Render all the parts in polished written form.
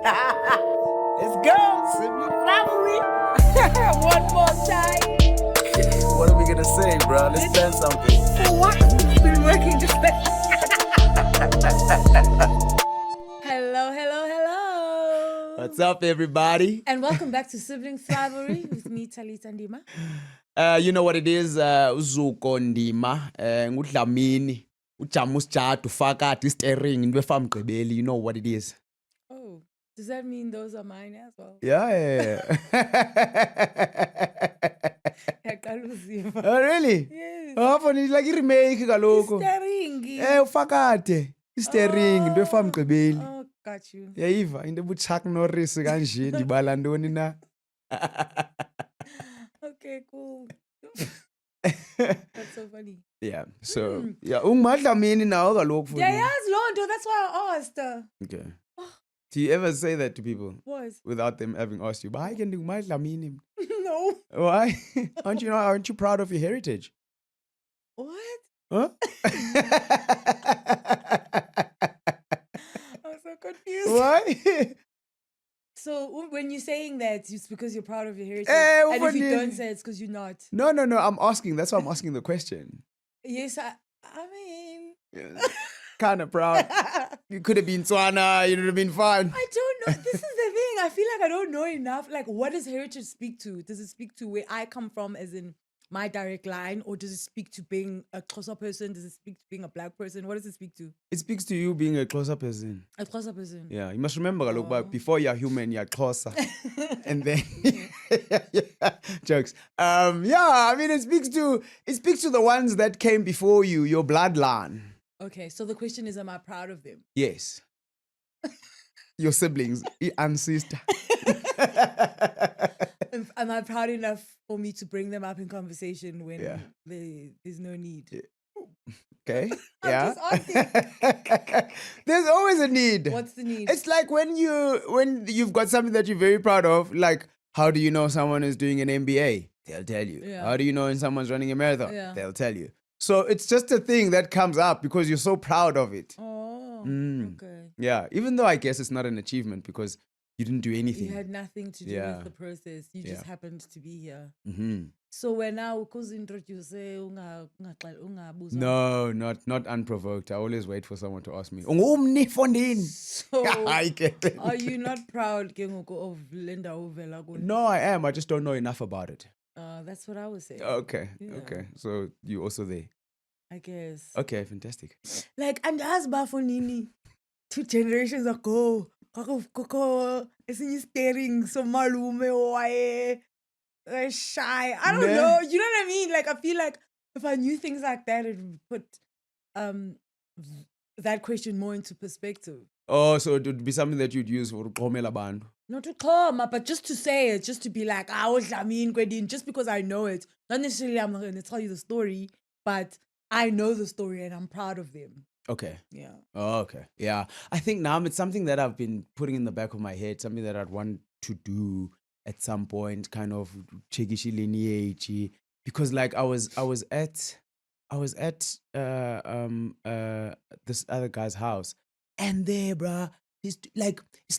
Let's go, sibling rivalry. One more time. What are we gonna say, bro? Let's plan something. For what? We've been working just like. Hello. What's up, everybody? And welcome back to Siblings Rivalry with me, Talita Ndima. You know what it is? Uzuko Ndima, ngudlamini, ujamus jadu, fakati, steering, ndwefa mgqibeli. You know what it is? Oh, does that mean those are mine as well? Yeah. Yaqaluziva. Oh, really? Yes. Oh, funny, like remake kaloku. Steering. Ufakade, steering, ndwefa mgqibeli. Oh, got you. Yayiva into ebuChuck Norris kanje ndibala ntoni na? Okay, cool. That's so funny. Yeah. So, yeah, ungumadlamini nawo kaloku futhi. Yeah, Londo. That's why I asked. Okay. Do you ever say that to people What? without them having asked you? Why can ungumadlamini? No. Why? Aren't you proud of your heritage? What? Huh? I'm so confused. Why? So when you're saying that, it's because you're proud of your heritage. Eh, And if you ufandile. don't say it's because you're not. No. I'm asking. That's why I'm asking the question. Yes, I mean... Kind of proud. You could have been Tswana. You would have been fine. I don't know. This is the thing. I feel like I don't know enough. Like, what does heritage speak to? Does it speak to where I come from, as in my direct line? Or does it speak to being a Xhosa person? Does it speak to being a black person? What does it speak to? It speaks to you being a closer person. A Xhosa person. Yeah, you must remember, kaloku, uba before you're human, you're closer. And then, jokes. Yeah, I mean, it speaks to the ones that came before you, your bloodline. Okay, so the question is, am I proud of them? Yes. Your siblings and sister. Am I proud enough for me to bring them up in conversation when Yeah. there's no need? Okay. I'm Yeah. just asking. There's always a need. What's the need? It's like when you've got something that you're very proud of, like how do you know someone is doing an MBA? They'll tell you. Yeah. How do you know when someone's running a marathon? Yeah. They'll tell you. So it's just a thing that comes up because you're so proud of it. Oh, Mm. okay. Yeah, even though I guess it's not an achievement because you didn't do anything. You had nothing to do Yeah. with the process. You just Yeah. happened to be here. Mm-hmm. So when now, because introduce, ungabuza. No, not unprovoked. I always wait for someone to ask me. "Ungumni fondini?" So I get it. are you not proud ke ngoku, of Linda Ovela? No, I am. I just don't know enough about it. That's what I was saying. Okay. Yeah. Okay. So you also there. I guess. Okay, fantastic. Like, and as Bafonini, 2 generations ago, koko, esinye steering, so malume, wae, shy. I don't Nah. know. You know what I mean? Like, I feel like if I knew things like that, it would put that question more into perspective. Oh, so it would be something that you'd use for Komela Bandu. Not to come up, but just to say it, just to be like, just because I know it. Not necessarily I'm not going to tell you the story, but I know the story and I'm proud of them. Okay. Yeah. Oh, okay. Yeah. I think now it's something that I've been putting in the back of my head, something that I'd want to do at some point, kind of chekishi lineage. Because like I was at this other guy's house, and there, bruh, it's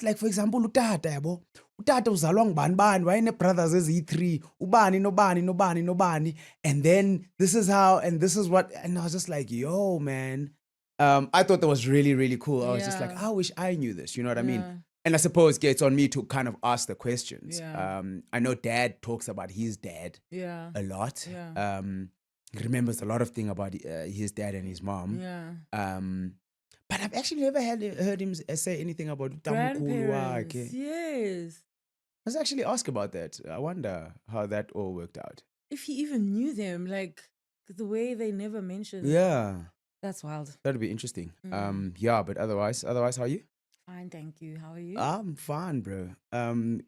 like for example, utata yabo. Utata uzalwa ngubani wayene brothers ezi3, ubani nobani, and then this is how, and this is what, and I was just like, yo, man. I thought that was really, really cool. I was just like, Yeah. I wish I knew this. You know what I mean? Yeah. And I suppose it's on me to kind of ask the questions. Yeah. I know Dad talks about his dad Yeah. a lot. Yeah. He remembers a lot of things about his dad and his mom. Yeah. But I've actually never heard him say anything about utamkhulu Grandparents. wakhe. Yes. Let's actually ask about that. I wonder how that all worked out. If he even knew them, like the way they never mentioned. Yeah, That's wild. that'd be interesting. Mm. Yeah, but otherwise, how are you? Fine, thank you. How are you? I'm fine, bro.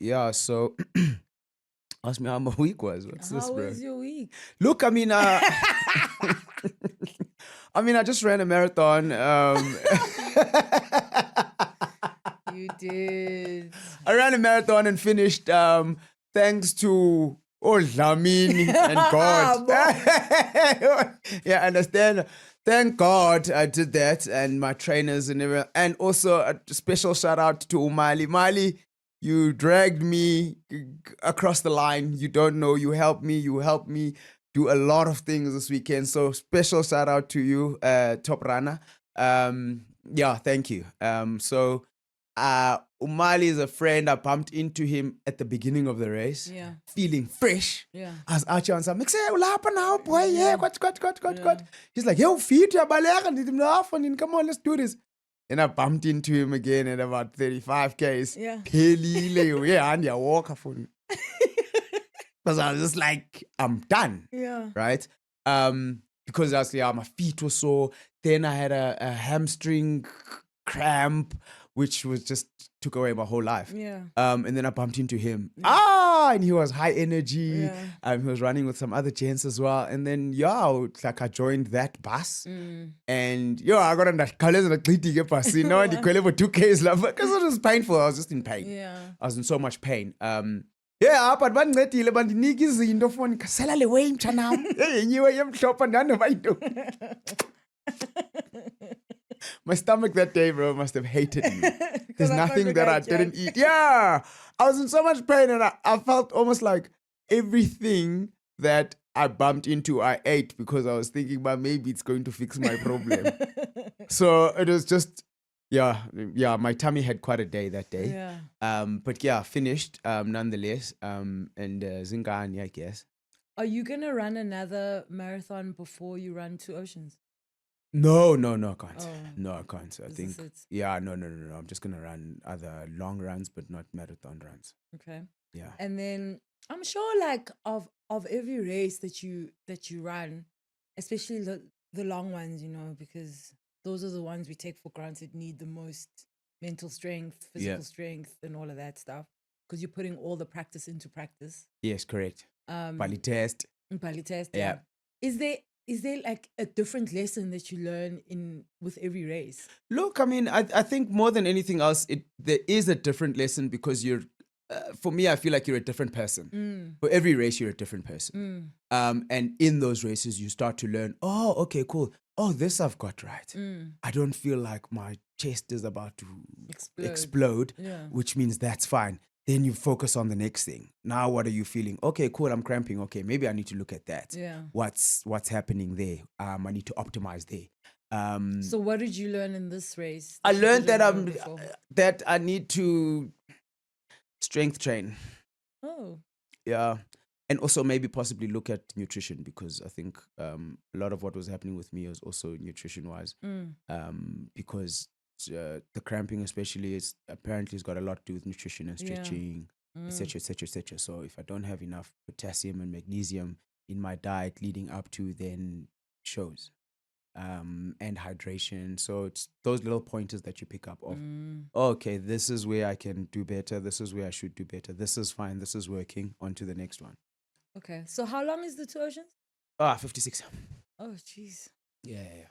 Yeah, so ask me how my week was. What's this, How bro? was your week? Look, I mean, I just ran a marathon. You did. I ran a marathon and finished thanks to Dlamini and God. Yeah, understand? thank God I did that, and my trainers and everything. And also a special shout out to Umali. Mali, you dragged me across the line. You don't know. You helped me. You helped me do a lot of things this weekend. So special shout out to you, Top Runner. Yeah, thank you. Umali is a friend. I bumped into him at the beginning of the race. Yeah. Feeling fresh. Yeah. I was out here on something. Say, ulapha now, boy. Yeah, what. Yeah. He's like, yo, feet, come on, let's do this. And I bumped into him again at about 35 Ks. Yeah. Pelile, yeah, and I walk because I was just like, I'm done, Yeah. right? Because actually, my feet were sore. Then I had a hamstring cramp, which was just took away my whole life. Yeah. And then I bumped into him. And he was high energy. Yeah. He was running with some other gents as well. And then I joined that bus. And I got on that colors and a bus, and the for 2Ks love because it was painful. I was just in pain. Yeah. I was in so much pain. But bandincedile bandinika izinto foni kasela le way mthanam. Yenyiwe yemhlophe ndanobayinto. My stomach that day, bro, must have hated me. There's nothing that I didn't eat. Yeah. I was in so much pain and I felt almost like everything that I bumped into, I ate because I was thinking about maybe it's going to fix my problem. So it was just, my tummy had quite a day that day. Yeah. But yeah, finished nonetheless. And Zingani, I guess. Are you going to run another marathon before you run Two Oceans? No, I can't. Oh. No, I can't. So I This think, is it. no. I'm just going to run other long runs, but not marathon runs. Okay. Yeah. And then I'm sure like of every race that you run, especially the long ones, because those are the ones we take for granted, need the most mental strength, physical strength, and all of that stuff. Because you're putting all the practice into practice. Yes, correct. Bali test. Bali test. Yeah. Is there like a different lesson that you learn with every race? Look, I mean, I think more than anything else, there is a different lesson because you're, for me, I feel like you're a different person. For every race, you're a different person. And in those races, you start to learn, oh, okay, cool. Oh, this I've got right. I don't feel like my chest is about to explode, which means that's fine. Then you focus on the next thing. Now, what are you feeling? Okay, cool, I'm cramping. Okay, maybe I need to look at that. Yeah. What's happening there? I need to optimize there. So what did you learn in this race? I you learned didn't that know before? that I need to strength train. Oh. Yeah. And also maybe possibly look at nutrition because I think a lot of what was happening with me was also nutrition-wise. Because the cramping especially is apparently has got a lot to do with nutrition and stretching, etc., etc., etc. So if I don't have enough potassium and magnesium in my diet leading up to, then shows. And hydration. So it's those little pointers that you pick up of, okay, this is where I can do better. This is where I should do better. This is fine. This is working. On to the next one. Okay. So how long is the Two Oceans? 56. Oh, jeez. Yeah.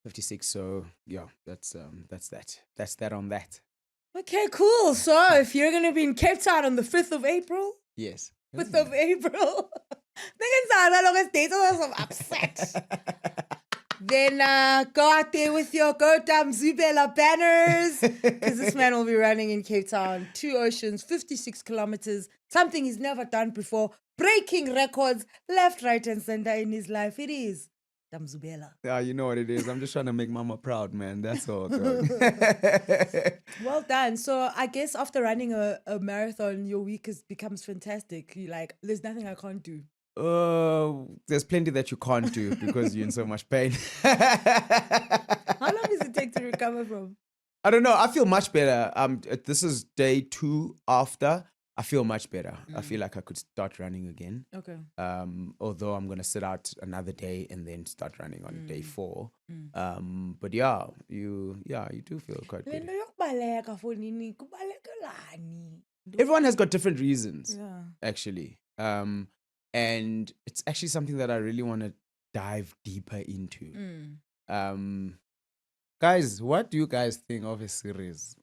56. So yeah, that's that. That's that on that. Okay, cool. So if you're gonna be in Cape Town on the 5th of April, Yes. 5th of April, I'm upset. Then go out there with your Go Damzubela banners because this man will be running in Cape Town. Two Oceans, 56 kilometers, something he's never done before, breaking records left, right, and center in his life. It is Damzubela. Yeah, you know what it is. I'm just trying to make mama proud, man. That's all. Dog. Well done. So I guess after running a marathon, your week becomes fantastic. You're like, there's nothing I can't do. There's plenty that you can't do because you're in so much pain. How long does it take to recover from? I don't know. I feel much better. This is day 2 after. I feel much better. I feel like I could start running again. Okay. Although I'm gonna sit out another day and then start running on day 4. But yeah, you do feel quite good. Everyone has got different reasons. Yeah. Actually. And it's actually something that I really want to dive deeper into. Guys, what do you guys think of a series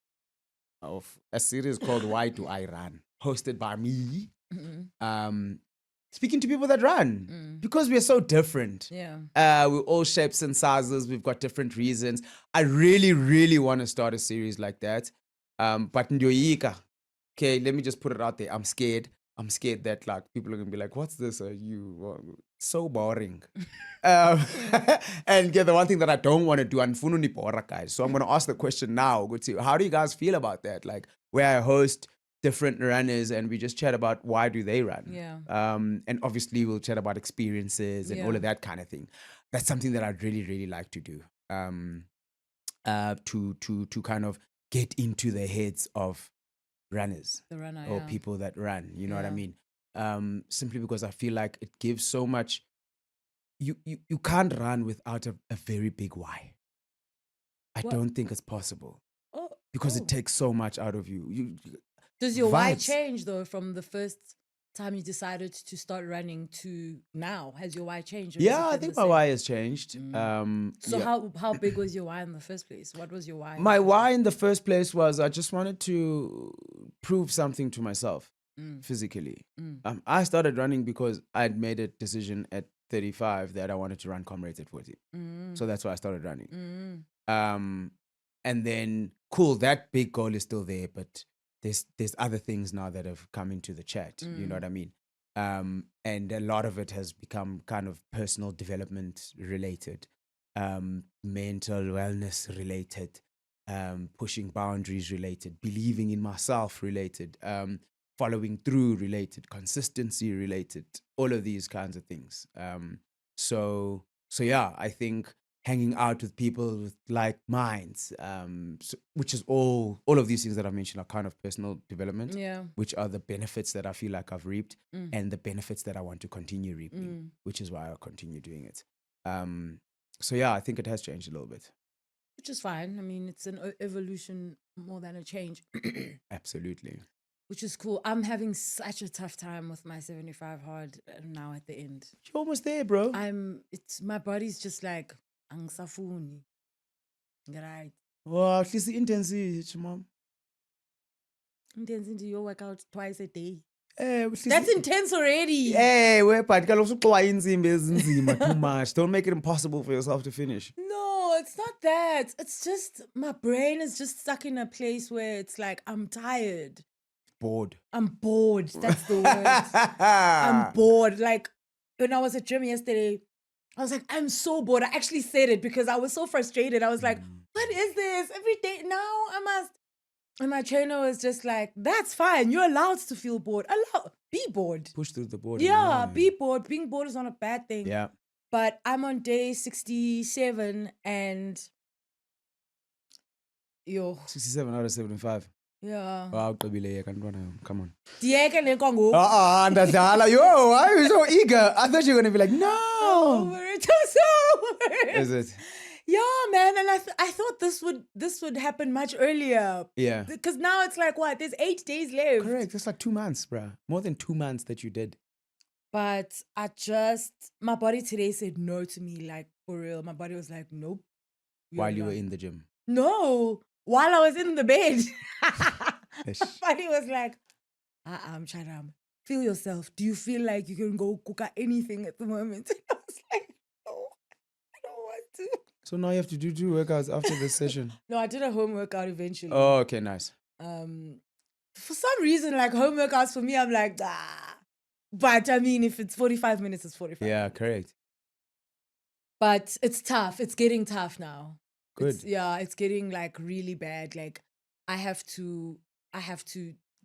called Why Do I Run? Hosted by me. speaking to people that run because we're so different. Yeah. We're all shapes and sizes. We've got different reasons. I really, really want to start a series like that. But ndoyika. Okay, let me just put it out there. I'm scared. I'm scared that like people are gonna be like, "What's this? Are you so boring?" um, and yeah, the one thing that I don't want to do, andifuna unibhora, guys. So I'm gonna ask the question now. Go to how do you guys feel about that? Like where I host different runners and we just chat about why do they run. Yeah. And obviously we'll chat about experiences and all Yeah. of that kind of thing. That's something that I'd really, really like to do. To kind of get into the heads of runners The runner. or Yeah. people that run. You know what I Yeah. mean? Simply because I feel like it gives so much. You can't run without a very big why. I What? don't think it's possible Oh. because oh. it takes so much out of you. Does your why vibes. change though from the first time you decided to start running to now? Has your why changed? or has it Yeah, I been think the my same? why has changed. So yeah. how big was your why in the first place? What was your why? in the My first why in the first place was I just wanted to prove something to myself physically. I started running because I'd made a decision at 35 that I wanted to run Comrades at 40. So that's why I started running. And then, cool, that big goal is still there, but there's other things now that have come into the chat. You know what I mean? And a lot of it has become kind of personal development related, mental wellness related, pushing boundaries related, believing in myself related, following through related, consistency related, all of these kinds of things. So yeah, I think hanging out with people with like minds, which is all of these things that I mentioned are kind of personal development, Yeah. which are the benefits that I feel like I've reaped and the benefits that I want to continue reaping, which is why I'll continue doing it. So yeah, I think it has changed a little bit. Which is fine. I mean, it's an evolution more than a change, Absolutely. which is cool. I'm having such a tough time with my 75 hard now at the end. You're almost there, bro. It's my body's just like angisafuni. Right. Well, at least the intensity, mom. Intense into your workout twice a day. At least That's intense already. Hey, but too much. Don't make it impossible for yourself to finish. No, it's not that. It's just my brain is just stuck in a place where it's like I'm tired. Bored. I'm bored. That's the word. I'm bored. Like when I was at gym yesterday, I was like, I'm so bored. I actually said it because I was so frustrated. I was like, what is this? Every day now I must. And my trainer was just like, that's fine. You're allowed to feel bored. Be bored. Push through the board. Yeah, be bored. Being bored is not a bad thing. Yeah. But I'm on day 67 and 67 out of 75. yeah. Wow, come on. Diyeke le nto ngoku. Ndadlala. Yo, why are you so eager? I thought you were going to be like, no. Over it. I'm so over it. Is it? Yeah, man. And I thought this would happen much earlier. Yeah. Because now it's like, what? There's 8 days left. Correct. That's like 2 months, bruh. More than 2 months that you did. But my body today said no to me, like for real. My body was like, nope. While you were in the gym. No, while I was in the bed. Ish. My body was like, Charam, feel yourself. Do you feel like you can go cook anything at the moment? I was like, no, I don't want to. So now you have to do 2 workouts after this session. No, I did a home workout eventually. Oh, okay, nice. For some reason, like home workouts for me, I'm like, But I mean, if it's 45 minutes, it's 45 Yeah, minutes. correct. But it's tough. It's getting tough now. Good. It's getting like really bad. Like I have to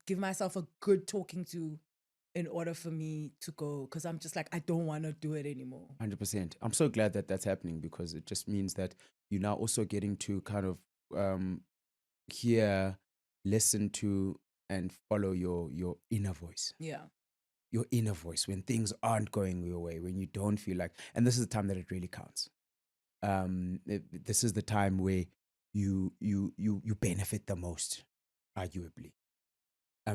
give myself a good talking to in order for me to go, because I'm just like, I don't want to do it anymore. 100%. I'm so glad that that's happening because it just means that you're now also getting to kind of hear, listen to, and follow your inner voice. Yeah. Your inner voice when things aren't going your way, when you don't feel like, and this is the time that it really counts. This is the time where you benefit the most, arguably.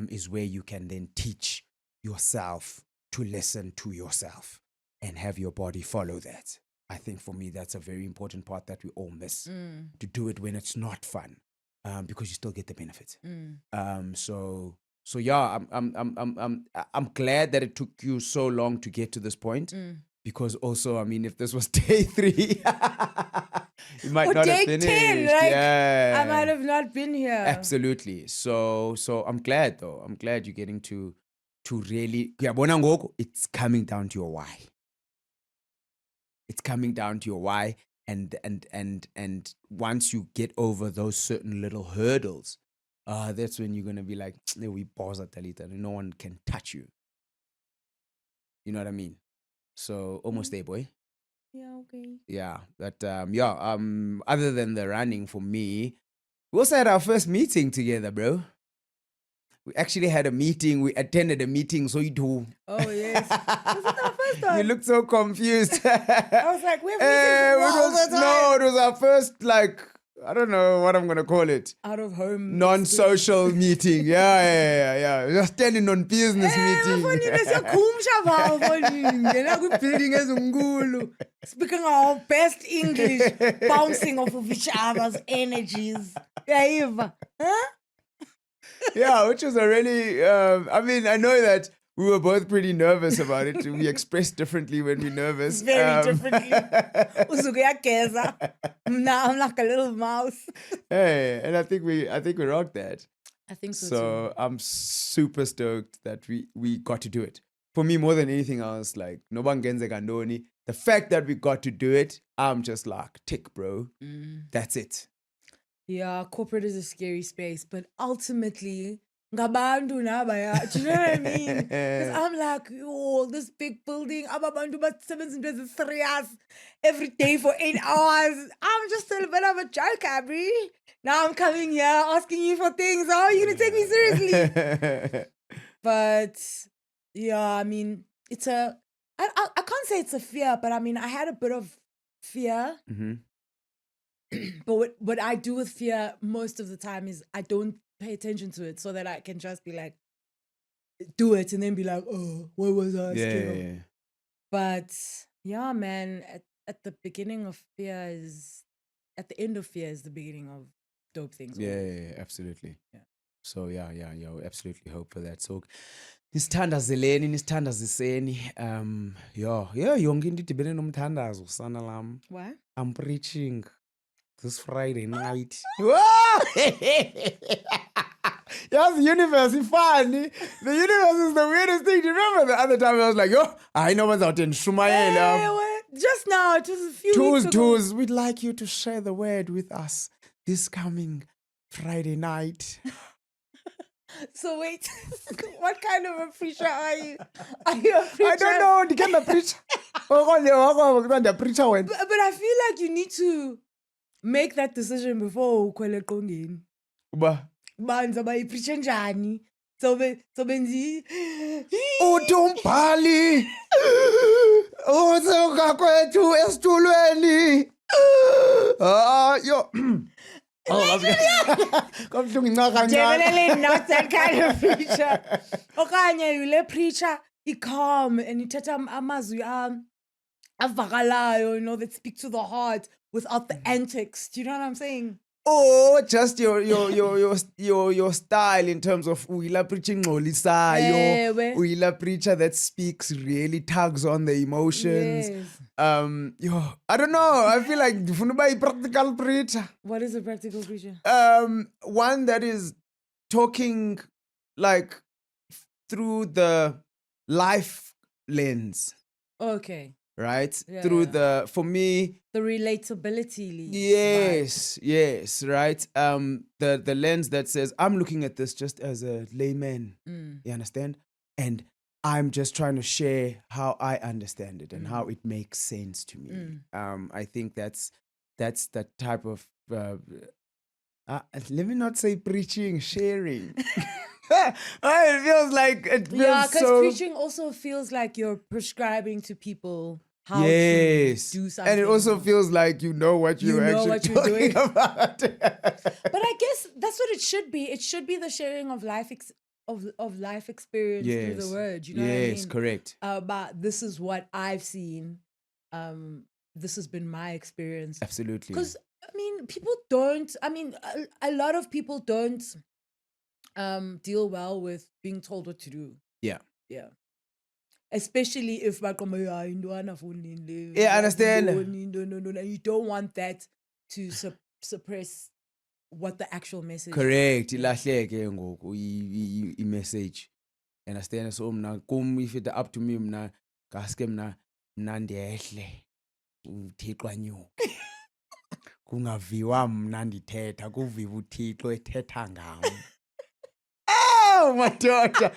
Is where you can then teach yourself to listen to yourself and have your body follow that. I think for me, that's a very important part that we all miss. To do it when it's not fun, because you still get the benefit. So So yeah, I'm glad that it took you so long to get to this point. Because also, I mean, if this was day 3, you might Or not have day 10, finished. like, Yeah, I might have not been here. absolutely. So I'm glad though. I'm glad you're getting to really. Uyabona ngoku, it's coming down to your why. It's coming down to your why, and once you get over those certain little hurdles, that's when you're gonna be like, we pause at Talita, no one can touch you. You know what I mean? So almost there, boy. Yeah, okay. Yeah, but other than the running, for me, we also had our first meeting together, bro. We actually had a meeting. We attended a meeting. So you do. Oh, yes. Was it our first You time? looked so confused. I was like, we have meetings all the time. No, it was our first, like, I don't know what I'm gonna call it. Out of home. Non-social meeting. Yeah. Just standing on business meeting. Speaking our best English, bouncing off of each other's energies. Yeah, huh? Yeah, which was a really, I mean, I know that we were both pretty nervous about it. We express differently when we're nervous. Very differently. Usuke uyageza. Mna, I'm like a little mouse. Hey, and I think we rocked that. I think so, too. So I'm super stoked that we got to do it. For me, more than anything else, like Nobangenze Gandoni, the fact that we got to do it, I'm just like, tick, bro. That's it. Yeah, corporate is a scary space, but ultimately, ngabantu nabaya. Do you know what I mean? Because I'm like, yo, this big building, ababantu basebenza 3 hours every day for 8 hours. I'm just a bit of a joke, Abby. Now I'm coming here asking you for things. How are you gonna take me seriously? But yeah, I mean, it's a. I can't say it's a fear, but I mean, I had a bit of fear. Mhm. But what I do with fear most of the time is I don't pay attention to it so that I can just be like, do it and then be like, oh, what was I scared of? Yeah. But yeah, man, at the beginning of fear is, at the end of fear is the beginning of dope things. Yeah, absolutely. Yeah. So yeah, we absolutely hope for that. So nisithandazeleni, nisithandaziseni. Yonke into idibene nomthandazo sana lam. What? I'm preaching this Friday night. Yes, the universe is funny. The universe is the weirdest thing. Do you remember the other time I was like, I know what's out in Hey, Shumayela. what? Just now, just a few weeks ago. Tools, we'd like you to share the word with us this coming Friday night. So wait, what kind of a preacher are you? Are you a preacher? I don't know. The kind of preacher. The preacher went. But I feel like you need to make that decision before ukhwele eqongeni. Uba. Banza bayipreache njani? So benzi Uthi umbhali. Usuka kwethu esitulweni. Yo. Definitely not that kind of preacher. Okanye yule preacher calm and ithatha amazwi avakalayo, that speak to the heart without the antics. Do you know what I'm saying? Oh, just your style in terms of uyila preaching ngolisayo, Ewe. uyila preacher that speaks really tugs on the emotions. Yes. I don't know. I feel like ndifuna uba yi-practical preacher. What is a practical preacher? One that is talking like through the life lens, Okay. right? Yeah, Through yeah. for me, The relatability. yes, right. The lens that says I'm looking at this just as a layman. You understand? And I'm just trying to share how I understand it and how it makes sense to me. I think that's the type of let me not say preaching, sharing. It feels like it feels Yeah, because so. preaching also feels like you're prescribing to people how Yes, to do something. and it also feels like you know what You you're know actually what you're talking doing. about. But I guess that's what it should be. It should be the sharing of life of life experience through the word. You know what I mean? Yes, correct. But this is what I've seen. This has been my experience. Absolutely. Because I mean, people don't. I mean, a lot of people don't deal well with being told what to do. Yeah. Yeah. Especially if no, Yeah, I understand. no, you don't want that to suppress what the actual message is. Correct. Yeah. Ilahleke ngoku i-message. Understand? So mna kum if it up to me mna ngaske mna ndehle uThixo anyuke. Kungaviwa mna ndithetha kuviwa uThixo ethetha ngam. Oh my daughter.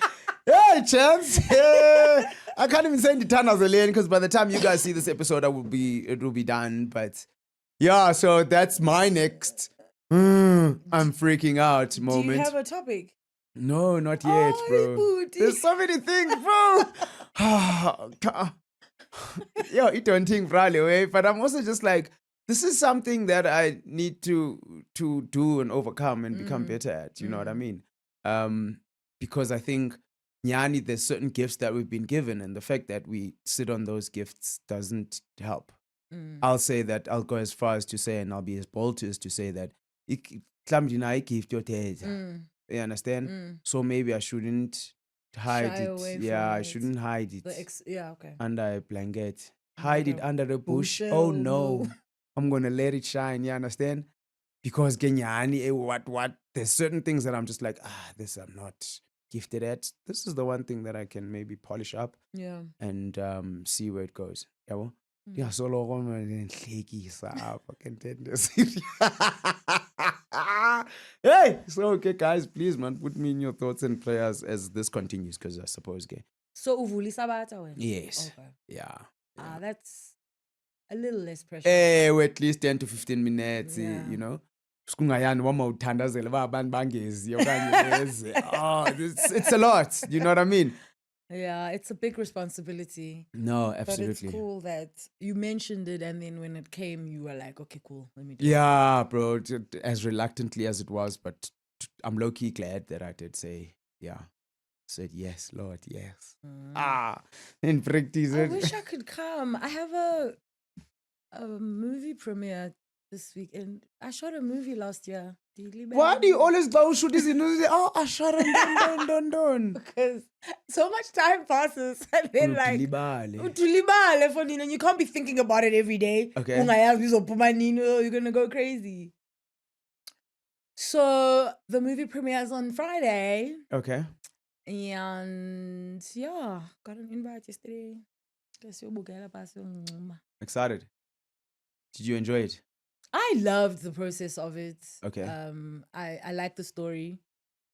Hey, champs. Yeah. I can't even say ndithandazeleni because by the time you guys see this episode, it will be done. But yeah, so that's my next. I'm freaking out moment. Do you have a topic? No, not yet, bro. booty. There's so many things, bro. Yo, it don't think probably way, but I'm also just like, this is something that I need to do and overcome and become better at. You know what I mean? Because I think Nyani, there's certain gifts that we've been given, and the fact that we sit on those gifts doesn't help. I'll say that I'll go as far as to say, and I'll be as bold as to say that gift your you understand? So maybe I shouldn't hide Shy away it. from Yeah, I it. shouldn't hide it Yeah, okay. under a blanket. Hide it under a bush. bush, Oh oh, no. no. I'm gonna let it shine, you understand? Because Kenyani, what? There's certain things that I'm just like, this I'm not gifted at. This is the one thing that I can maybe polish up Yeah. and see where it goes. Yabo? Yeah, solo fucking tenders. Hey, so okay, guys, please, man, put me in your thoughts and prayers as this continues, because I suppose, okay. So uvulisa bata wena? Yes. Okay. Yeah. That's a little less pressure. At least 10 to 15 minutes, Yeah. you know. Sikungayani wama uthandazela ba abantu bangezi okanye beze. Oh, it's a lot, you know what I mean? Yeah, it's a big responsibility. No, But absolutely. it's cool that you mentioned it, and then when it came, you were like, okay, cool, let me do it. Yeah, bro, as reluctantly as it was, but I'm low-key glad that I did say, said yes, Lord, yes. In practice. I wish I could come. I have a movie premiere this week, and I shot a movie last year. Why do you always go shoot this in? I shot him, don. Because so much time passes, and then like Ulibale. utulibale for nini, and you can't be thinking about it every day. Okay. Ungayazi uzophuma nini, you're gonna go crazy. So the movie premieres on Friday, Okay. and yeah, got an invite yesterday. Excited. Did you enjoy it? I loved the process of it. Okay. I like the story,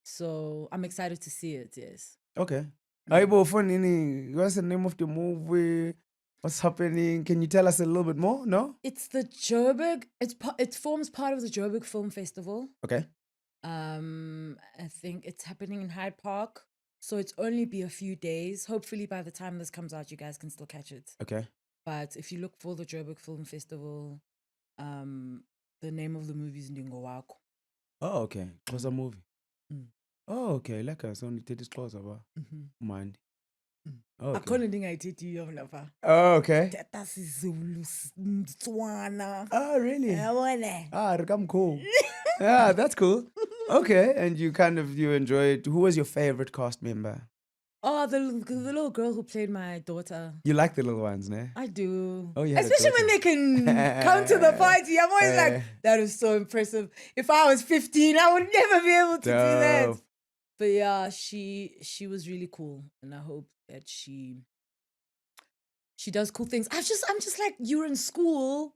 so I'm excited to see it. Yes. Okay. Aibo, funny. What's the name of the movie? What's happening? Can you tell us a little bit more? No? It's the Joburg. It forms part of the Joburg Film Festival. Okay. I think it's happening in Hyde Park, so it's only be a few days. Hopefully, by the time this comes out, you guys can still catch it. Okay. But if you look for the Joburg Film Festival, the name of the movie is Ndingowako. Oh, okay. It was a movie. Mm. Oh, okay. Like I only did this close about. Mind. Oh, okay. Akhona ndingayithethi yona lapha. Oh, okay. Tata siZulu, Setswana. Oh, really? Yabona. Come cool. Yeah, that's cool. Okay. And you enjoyed. Who was your favorite cast member? Oh, the little girl who played my daughter. You like the little ones, ne? I do. Oh, you had a Especially when daughter. they can come to the party. I'm always like, that is so impressive. If I was 15, I would never be able to do that. Dope. But yeah, she was really cool, and I hope that she does cool things. I'm just like, you're in school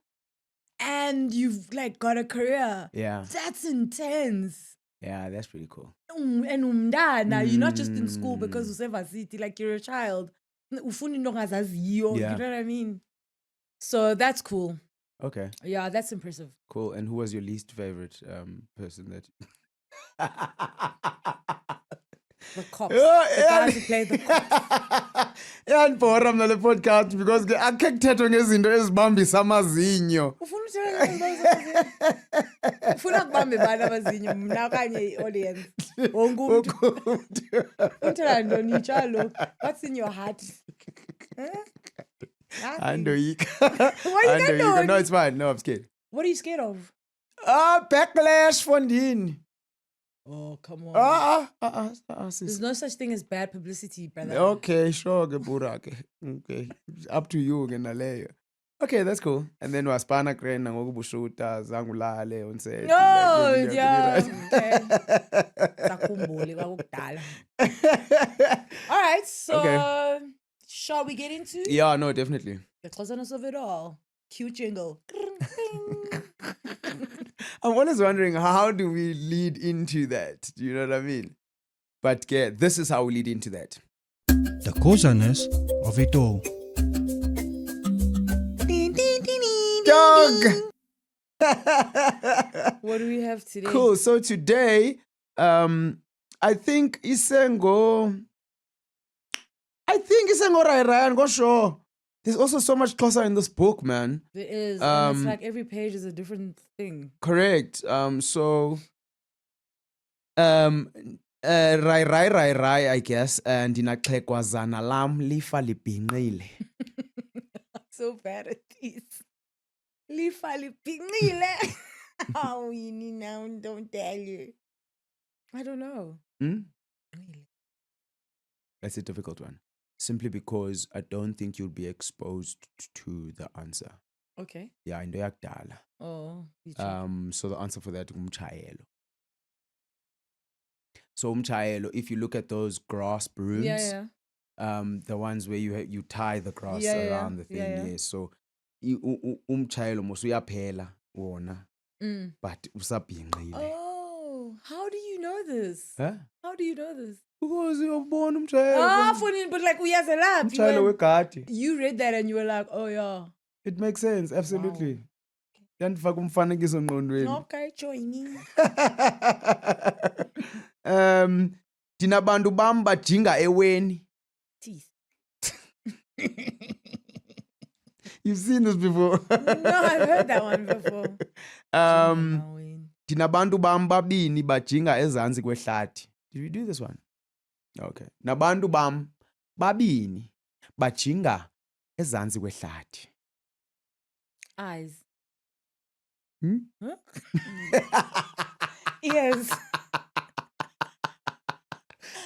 and you've like got a career. Yeah. That's intense. Yeah, that's pretty cool. And umdana, you're not just in school because usevasity, like you're a child. Ufuni into ongazaziyo, Yeah. you know what I mean? So that's cool. Okay. Yeah, that's impressive. Cool. And who was your least favorite person that? The cops. The guys who play the cops. Iyandibhora mna le podcast because akhe kuthethwe ngezinto ezibambisa amazinyo. Ufuna uthela ufuna kubambe bani amazinyo mna okanye i-audience? Wonke umuntu. Uthela ntoni itshalo? What's in your heart? Nothing. Andoyika. Why you got Andoyika. No, done? it's fine. No, I'm scared. What are you scared of? Backlash von dini. Oh, come on. Sis. There's no such thing as bad publicity, brother. Okay, sure, ke Bura, ke. Okay, up to you ke naleyo. Okay, that's cool. And then waspana krena ngokubushuta zangulale on set. No, yeah. Okay. Sakhumbule kwakudala. All right, so shall we get into Yeah, no, definitely. the closeness of it all? Cute jingle. I'm always wondering, how do we lead into that? Do you know what I mean? But yeah, this is how we lead into that. The causeness of it all. Dog! What do we have today? Cool. So today, I think Isengo Ryan, go sure. There's also so much closer in this book, man. There is. And it's like every page is a different thing. Correct. Rai, I guess, and ndinaxhekwazana lam lifa libhinqile. So bad at this. Lifa lipinile. Oh, you need now, don't tell you. I don't know. Hmm? Really? That's a difficult one. Simply because I don't think you'll be exposed to the answer. Okay. Yeah, into yakudala. Oh, you check. So the answer for that umchayelo. So umchayelo, if you look at those grass brooms, Yeah. the ones where you tie the grass Yeah, around the thing, yeah. yes. So umchayelo mos uyaphela wona, Mm. but usabhinqile. Oh, how do you know this? Huh? How do you know this? Because uyabona umchayelo. Ah, funny, but like we have a lab. Umchayelo wegadi. You read that and you were like, oh yeah. It makes sense, absolutely. Yandifaka umfanekiso ngqondweni. Okay, joining. Dinabantu bam bajinga eweni. Teeth. You've seen this before. No, I've heard that one before. Dinabantu bam babini bajinga ezantsi kwehlathi. Did we do this one? Okay. Nabantu bam babini bajinga ezantsi kwehlathi. Eyes. Hmm? Huh? Ears.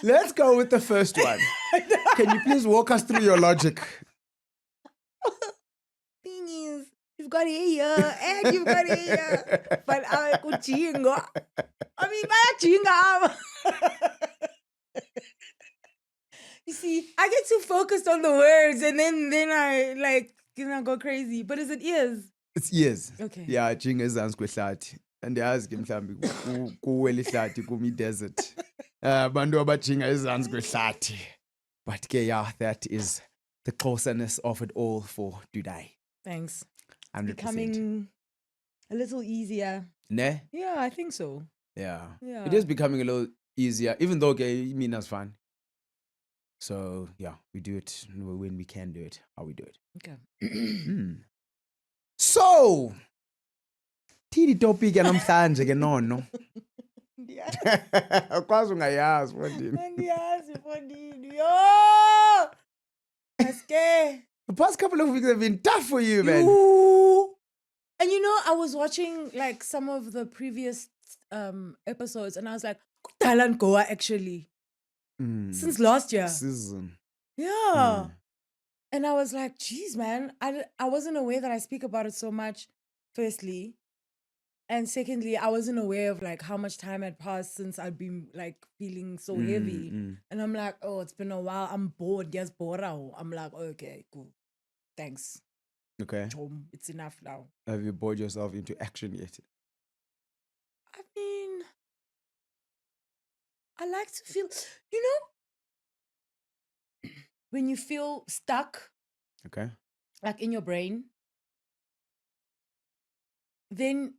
Let's go with the first one. Can you please walk us through your logic? Thing is, you've got a ear and you've got a ear. But I'm kuchingo. I mean, bayachinga. You see, I get too focused on the words and then I like, go crazy. But is it ears? It's ears. Okay. Yeah, jinga ezantsi kwehlathi. Andiyazi mhlambi kuwe lihlathi kumi desert. Bantu abajinga ezantsi kwehlathi. But ke yeah, that is the closeness of it all for today. Thanks. 100%. Becoming a little easier. Ne? Yeah, I think so. Yeah. Yeah. It is becoming a little easier, even though okay, Mina's fun. So yeah, we do it when we can do it, how we do it. Okay. So, thini topic yanamhlanje ke nono? Akwazi ungayazi mfondini. Andiyazi mfondini. Yo! Aske. The past couple of weeks have been tough for you, man. Ooh. And you know, I was watching like some of the previous episodes and I was like, Kudala Goa actually. Since last year. Season. Yeah. And I was like, geez, man, I wasn't aware that I speak about it so much, firstly. And secondly, I wasn't aware of like how much time had passed since I'd been like feeling so heavy. And I'm like, oh, it's been a while. I'm bored. Yes, bored. I'm like, okay, cool. Thanks. Okay. Chom. It's enough now. Have you bored yourself into action yet? I mean, I like to feel, you know, when you feel stuck, Okay. like in your brain, then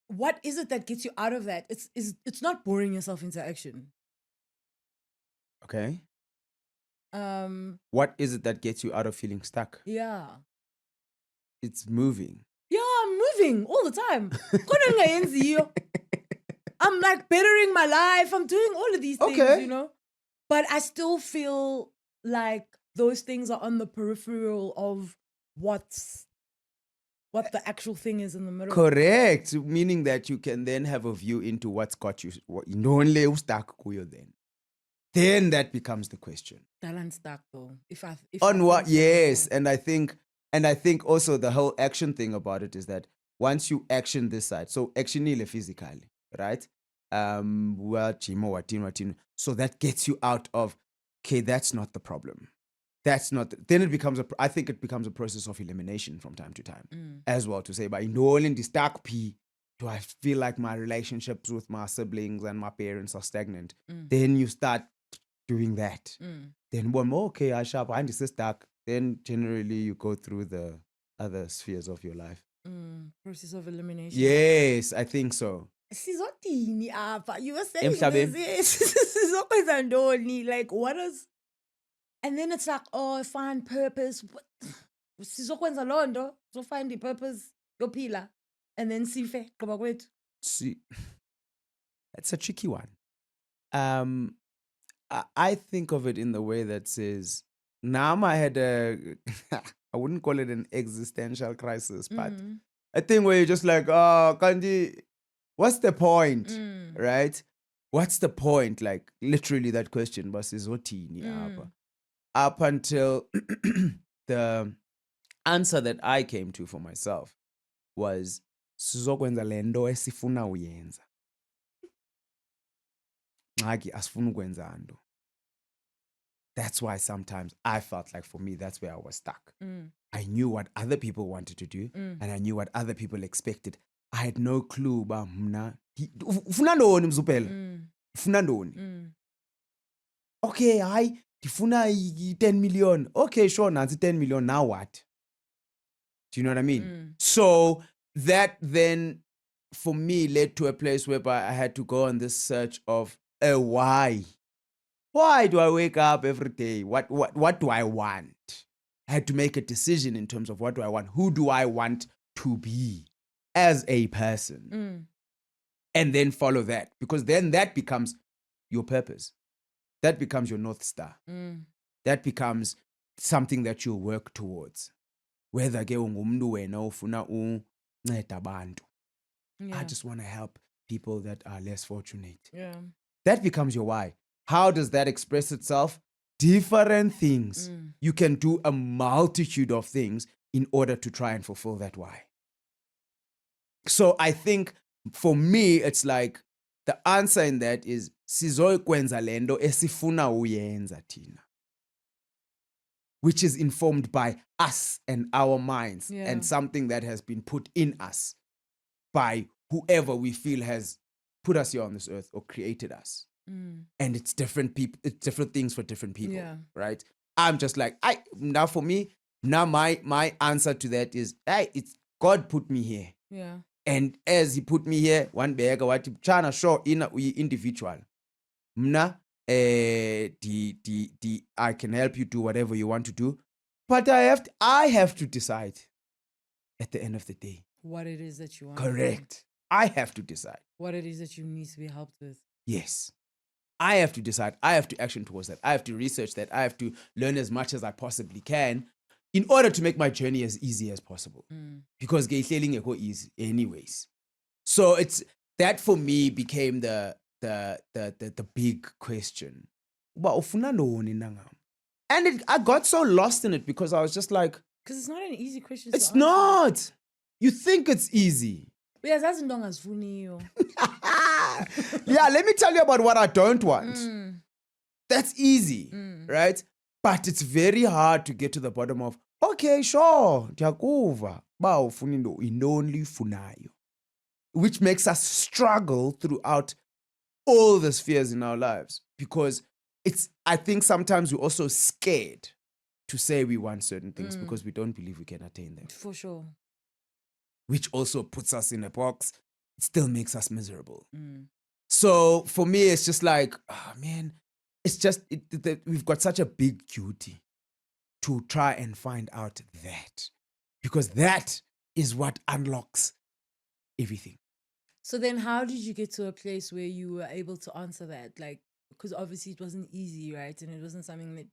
what is it that gets you out of that? It's not boring yourself into action. Okay. What is it that gets you out of feeling stuck? Yeah. It's moving. Yeah, I'm moving all the time. I'm like bettering my life. I'm doing all of these things, Okay. you know? But I still feel like those things are on the peripheral of what's what the actual thing is in the middle. Correct. Meaning that you can then have a view into what's got you. Only stuck kuyo then. Then that becomes the question. That unstuck though. If On I what? think so, Yes, no. and I think also the whole action thing about it is that once you action this side, so action ile physically, right? So that gets you out of, okay, that's not the problem. That's not. Then it becomes I think it becomes a process of elimination from time to time, as well. To say, but in all in the stack P, do I feel like my relationships with my siblings and my parents are stagnant? Then you start doing that. Then one more, okay, I sharp, and this is stuck. Then generally you go through the other spheres of your life. Process of elimination. Yes, I think so. Sizotini apha. You were saying Emhlabeni. this. Sizokwenza ntoni? Like what is? And then it's like, oh, find purpose. Sizokwenza loo nto. So find the purpose. Yophila. And then sife. Gqiba kwethu. See, it's a tricky one. I think of it in the way that says, Naama had I wouldn't call it an existential crisis, but a thing where you're just like, oh, Kandi, what's the point? Right? What's the point? Like, literally that question, up until the answer that I came to for myself was, sizokwenza le nto esifuna uyenza. Ngxaki asifuni ukwenza nto. That's why sometimes I felt like for me, that's where I was stuck. I knew what other people wanted to do and I knew what other people expected. I had no clue ba mna. Ufuna ntoni mzupela? Ufuna ntoni? Okay, hayi, ndifuna 10 million. Okay, sure, nansi 10 million. Now what? Do you know what I mean? So that then for me led to a place whereby I had to go on this search of a why. Why do I wake up every day? What do I want? I had to make a decision in terms of what do I want? Who do I want to be as a person? And then follow that. Because then that becomes your purpose. That becomes your North Star. That becomes something that you'll work towards. Whether ke ungumntu wena ufuna unceda abantu. Yeah. I just want to help people that are less fortunate. Yeah. That becomes your why. How does that express itself? Different things. You can do a multitude of things in order to try and fulfill that why. So I think for me, it's like the answer in that is sizokwenza le nto esifuna uyenza thina. Which is informed by us and our minds and something that has been put in us by whoever we feel has put us here on this earth or created us. And it's different people, it's different things for different people, right? I'm just like, now for me, now my answer to that is, it's God put me here. Yeah. And as he put me here, one bag what China show in individual. Mna I can help you do whatever you want to do. But I have to decide at the end of the day. What it is that you want. Correct. I have to decide. What it is that you need to be helped with. Yes. I have to decide. I have to action towards that. I have to research that. I have to learn as much as I possibly can in order to make my journey as easy as possible. Because gayhleli ngekho easy anyways. So it's that for me became the big question. Uba ufuna ntoni nangam? And I got so lost in it because I was just like, because it's not an easy question to it's answer. not. You think it's easy. Uyazazi into ongazifuniyo. Yeah, let me tell you about what I don't want. That's easy, right? But it's very hard to get to the bottom of, okay, sure, ndiyakuva, ba ufuna into intoni uyifunayo. Which makes us struggle throughout all the spheres in our lives. Because I think sometimes we're also scared to say we want certain things because we don't believe we can attain them. For sure. Which also puts us in a box. It still makes us miserable. So for me, it's just like, oh man, it's just, we've got such a big duty to try and find out that. Because that is what unlocks everything. So then how did you get to a place where you were able to answer that? Like, because obviously it wasn't easy, right? And it wasn't something that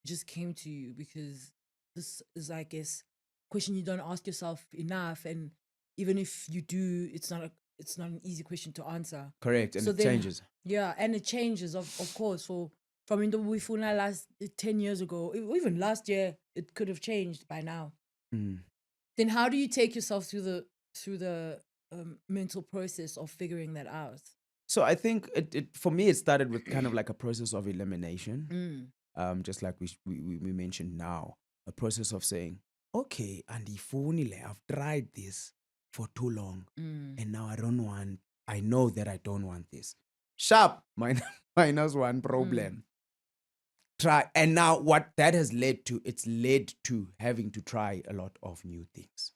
just came to you because this is, I guess, question you don't ask yourself enough, and even if you do, it's not an easy question to answer. Correct. And So it then- changes. Yeah, and it changes, of course. So from into Wifuna last 10 years ago, or even last year, it could have changed by now. Mm. Then how do you take yourself through the mental process of figuring that out? So I think it for me, it started with kind of like a process of elimination. Just like we mentioned now, a process of saying, okay, andifunile, I've tried this for too long, and now I know that I don't want this. Sharp, minus one problem. Try, and now what that has led to, it's led to having to try a lot of new things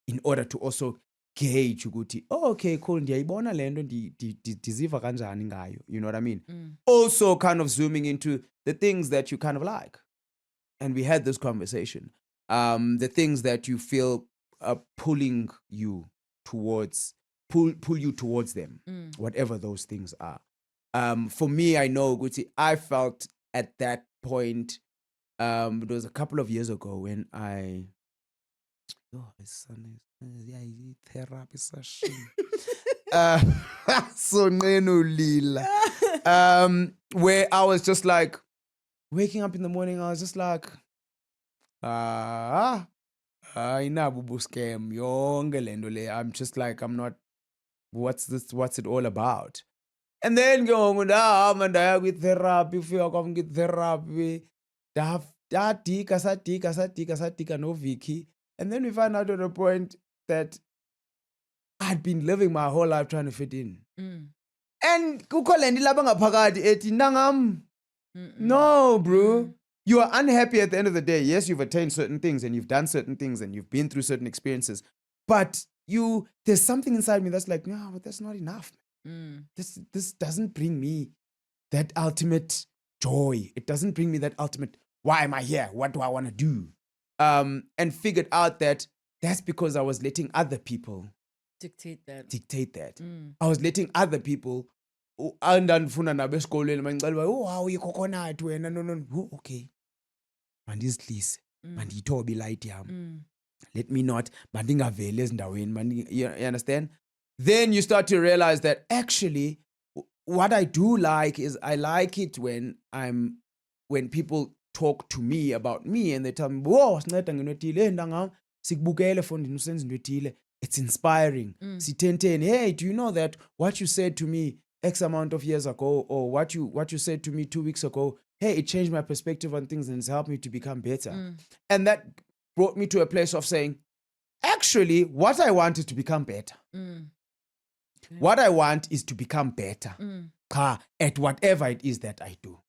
in order to also gauge ukuthi, oh, okay, cool, ndiyayibona le nto ndiziva kanjani ngayo, you know what I mean? Also kind of zooming into the things that you kind of like. And we had this conversation. The things that you feel are pulling you towards, pull you towards them, whatever those things are. For me, I know, Guti, I felt at that point, it was a couple of years ago when therapy session. So lila. Where I was just like, waking up in the morning, I was just like, inabubu scam, yonke lento le. I'm just like, I'm not, what's it all about? And then go ndaya kwi-therapy, ufika kwam kwi-therapy, sadika no Vicky. And then we found out at a point that I'd been living my whole life trying to fit in. And kukho le nto ilapha ngaphakathi ethi ntangam, no, bro. You are unhappy at the end of the day. Yes, you've attained certain things and you've done certain things and you've been through certain experiences. But there's something inside me that's like, no, but that's not enough. This doesn't bring me that ultimate joy. It doesn't bring me that ultimate, why am I here? What do I want to do? And figured out that that's because I was letting other people Dictate that. I was letting other people andandifunda nabo esikolweni mandicela uba wow ikhokonati wena no okay mandizidlise mandiyithobe ilight yam let me not mandingaveli ezindaweni you understand. Then you start to realize that actually what I do like is I like it when people talk to me about me and they tell me, whoa, sinceda ngento ethile ntangam sikubukele fondini usenza into ethile. It's inspiring. Sitenteni, hey, do you know that what you said to me X amount of years ago, or what you said to me 2 weeks ago, hey, it changed my perspective on things and it's helped me to become better. And that brought me to a place of saying, actually, what I want is to become better. What I want is to become better at whatever it is that I do.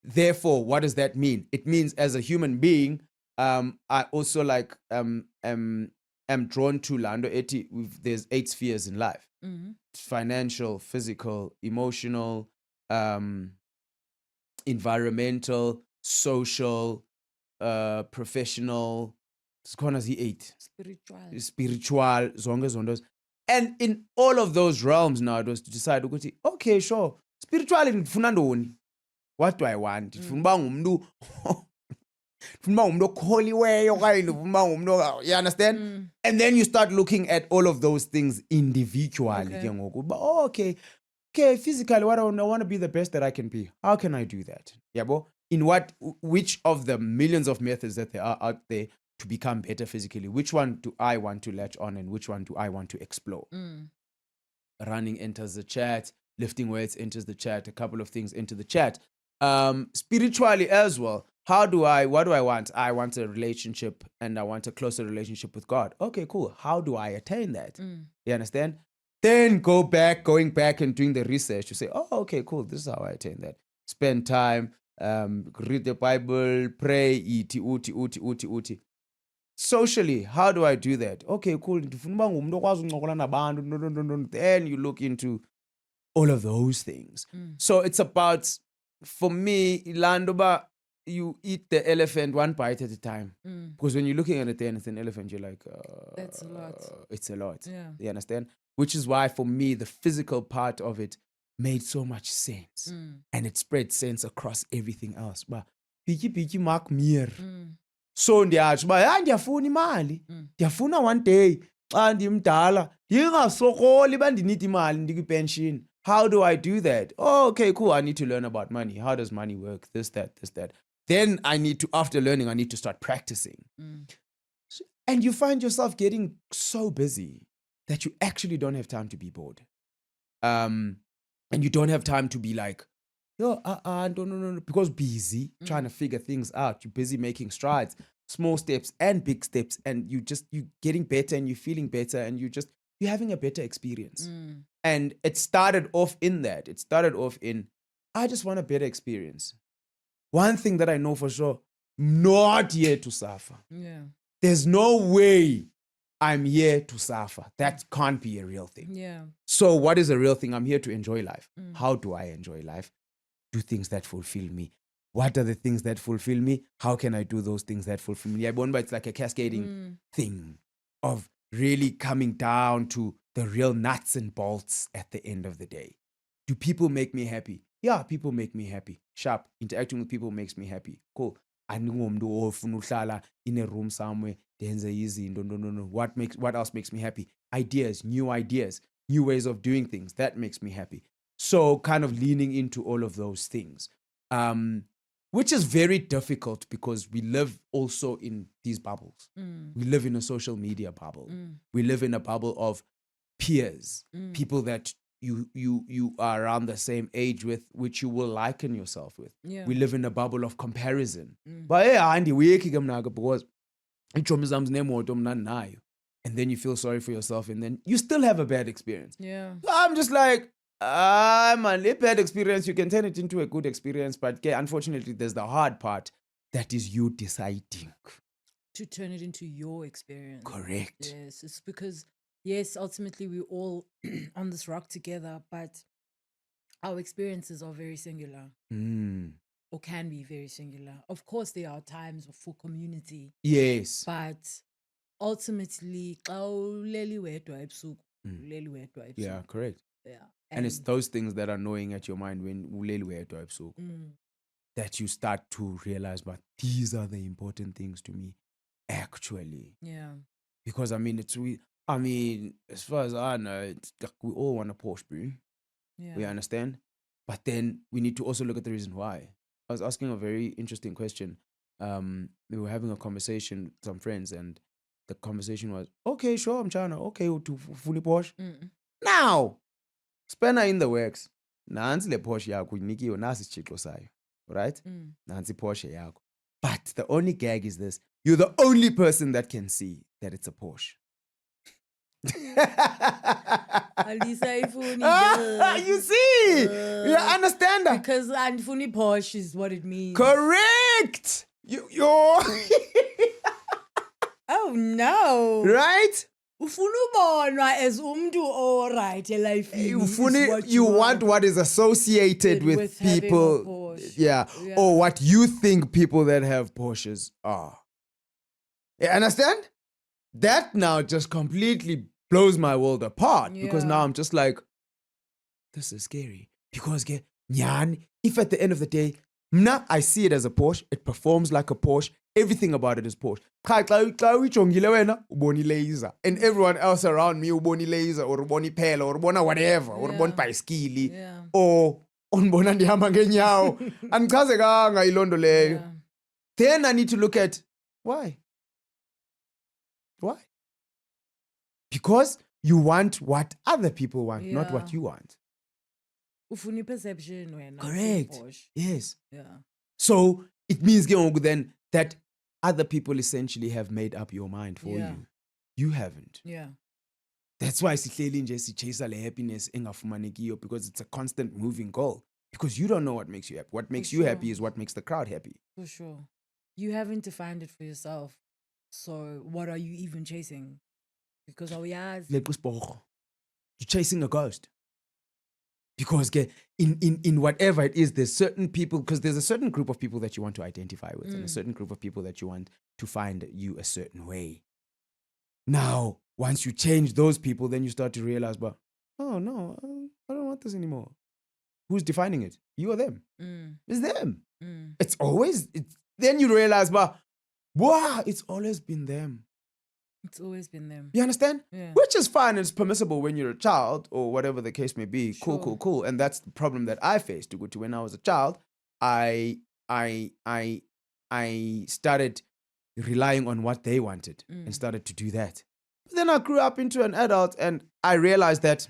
Therefore, what does that mean? It means as a human being, I also like am drawn to Lando Eti. There's 8 spheres in life: financial, physical, emotional, environmental, social, professional. Sikhona zi-8. Spiritual, zonke zondos. And in all of those realms now, it was to decide, okay, sure, spiritually ndifuna ntoni? What do I want? Ndifuna uba ngumntu you understand? And then you start looking at all of those things individually. Okay, physically, what I want to be the best that I can be. How can I do that? Which of the millions of methods that there are out there to become better physically, which one do I want to latch on and which one do I want to explore? Running enters the chat, lifting weights enters the chat, a couple of things into the chat. Spiritually as well, what do I want? I want a relationship and I want a closer relationship with God. Okay, cool. How do I attain that? You understand? Then going back and doing the research to say, oh, okay, cool. This is how I attain that. Spend time, read the Bible, pray, uti. Socially, how do I do that? Okay, cool. Then you look into all of those things. So it's about, for me, Landoba, you eat the elephant one bite at a time. Because when you're looking at it, then it's an elephant, you're like, that's a lot. It's a lot. Yeah. You understand? Which is why, for me, the physical part of it made so much sense. And it spread sense across everything else. But Piki Mark Mir. So ndiyatsho uba ndiyafuna imali. Ndiyafuna one day xa ndimdala ndingasokoli uba ndinida imali ndikwipension. How do I do that? Oh, okay, cool. I need to learn about money. How does money work? This, that. Then I need to, after learning, I need to start practicing. And you find yourself getting so busy that you actually don't have time to be bored. And you don't have time to be like, yo, no, because busy trying to figure things out. You're busy making strides, small steps and big steps, and you getting better and you're feeling better and you're having a better experience. And it started off in that. It started off in, I just want a better experience. One thing that I know for sure, not here to suffer. Yeah. There's no way I'm here to suffer. That can't be a real thing. Yeah. So what is a real thing? I'm here to enjoy life. How do I enjoy life? Do things that fulfill me. What are the things that fulfill me? How can I do those things that fulfill me? It's like a cascading thing of really coming down to the real nuts and bolts at the end of the day. Do people make me happy? Yeah, people make me happy. Sharp. Interacting with people makes me happy. Cool. Andingomntu ofuna uhlala in a room somewhere ndenze izinto. No. What else makes me happy? Ideas, new ways of doing things. That makes me happy. So kind of leaning into all of those things. Which is very difficult because we live also in these bubbles. We live in a social media bubble. We live in a bubble of peers, people that you are around the same age with, which you will liken yourself with. Yeah. We live in a bubble of comparison. But hey, Andy, because and then you feel sorry for yourself and then you still have a bad experience. Yeah. I'm just like, man, a bad experience, you can turn it into a good experience, but unfortunately, there's the hard part that is you deciding To turn it into your experience. Correct. Yes. It's because, yes, ultimately we're all on this rock together, but our experiences are very singular or can be very singular. Of course, there are times for community, Yes. but ultimately, xa uleli wedwa ebusuku, uleli wedwa ebusuku. Yeah, correct. Yeah. And it's those things that are gnawing at your mind when uleli wedwa ebusuku that you start to realize, but these are the important things to me, actually. Yeah. Because as far as I know, it's like we all want a Porsche, bro. Yeah. We understand, but then we need to also look at the reason why. I was asking a very interesting question. We were having a conversation with some friends, and the conversation was, okay, sure, I'm China. Okay, to fully Porsche. Now, spanner in the works. Nansi le Porsche yakho unikiwe nasi isithixo sayo. Right? Nansi Porsche yakho. But the only gag is this. You're the only person that can see that it's a Porsche. Alisa ifuni. You see? You understand that? Because andifuni Porsche is what it means. Correct. You're Oh no. right? Ufuna ubonwa as umntu alright elifini. You want what is associated with having a people. Porsche. Yeah. Or what you think people that have Porsches are. You understand? That now just completely blows my world apart because Yeah. now I'm just like, this is scary. Because if at the end of the day, I see it as a Porsche, it performs like a Porsche, everything about it is Porsche. Xa uyijongile wena, ubona ilaser. And everyone else around me, ubona ilaser, or ubona iphela, or ubona whatever, or ubona ibhayisikili, Yeah. or unibona ndihamba ngeenyawo. Andichazekanga ilondo leyo. Yeah. Then I need to look at why. Why? Because you want what other people want, not what you want. Ufuna perception wena. Correct. Porsche. Yes. Yeah. So it means then that other people essentially have made up your mind for Yeah. you. You haven't. Yeah. That's why sihleli nje sichase le happiness engafumanekiyo, because it's a constant moving goal. Because you don't know what makes you happy. What makes you sure. happy is what makes the crowd happy. For sure. You haven't defined it for yourself. So what are you even chasing? Because awuyazi. You're chasing a ghost. Because in whatever it is, there's certain people, because there's a certain group of people that you want to identify with and a certain group of people that you want to find you a certain way. Now, once you change those people, then you start to realize, but, oh no, I don't want this anymore. Who's defining it? You or them? It's them. It's always, then you realize, but Wow, it's always been them. It's always been them. You understand? Yeah. Which is fine. It's permissible when you're a child or whatever the case may be. Cool, Sure. cool, cool. And that's the problem that I faced. To go to when I was a child, I started relying on what they wanted and started to do that. But then I grew up into an adult and I realized that,